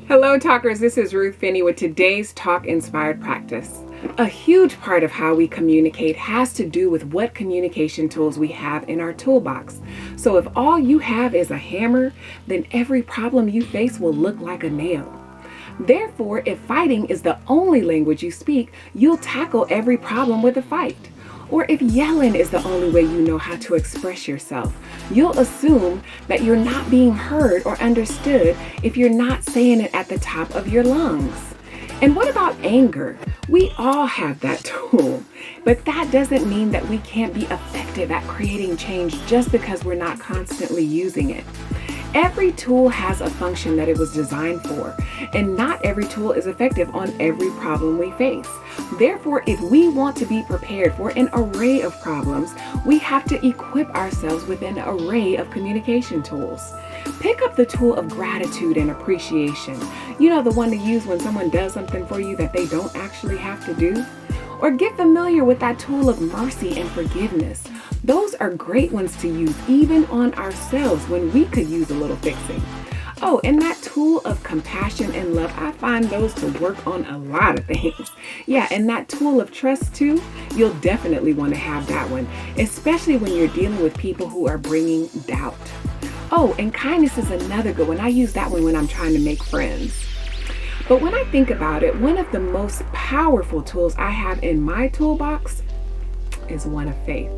Hello talkers, this is Ruth Finney with today's Talk Inspired Practice. A huge part of how we communicate has to do with what communication tools we have in our toolbox. So if all you have is a hammer, then every problem you face will look like a nail. Therefore, if fighting is the only language you speak, you'll tackle every problem with a fight. Or if yelling is the only way you know how to express yourself, you'll assume that you're not being heard or understood if you're not saying it at the top of your lungs. And what about anger? We all have that tool, but that doesn't mean that we can't be effective at creating change just because we're not constantly using it. Every tool has a function that it was designed for, and not every tool is effective on every problem we face. Therefore, if we want to be prepared for an array of problems, we have to equip ourselves with an array of communication tools. Pick up the tool of gratitude and appreciation. You know, the one to use when someone does something for you that they don't actually have to do. Or get familiar with that tool of mercy and forgiveness. Those are great ones to use even on ourselves when we could use a little fixing. Oh, and that tool of compassion and love, I find those to work on a lot of things. Yeah, and that tool of trust too, you'll definitely want to have that one, especially when you're dealing with people who are bringing doubt. Oh, and kindness is another good one. I use that one when I'm trying to make friends. But when I think about it, one of the most powerful tools I have in my toolbox is one of faith.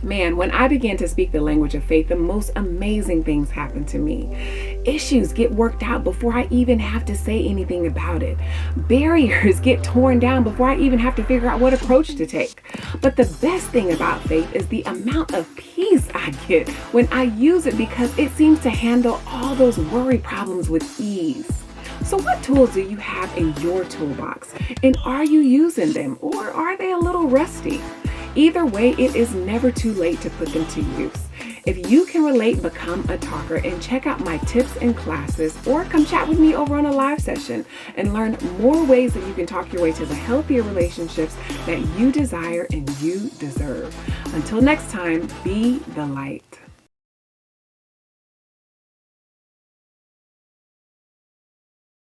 Man, when I began to speak the language of faith, the most amazing things happen to me. Issues get worked out before I even have to say anything about it. Barriers get torn down before I even have to figure out what approach to take. But the best thing about faith is the amount of peace I get when I use it, because it seems to handle all those worry problems with ease. So what tools do you have in your toolbox? And are you using them, or are they a little rusty? Either way, it is never too late to put them to use. If you can relate, become a talker and check out my tips and classes, or come chat with me over on a live session and learn more ways that you can talk your way to the healthier relationships that you desire and you deserve. Until next time, be the light.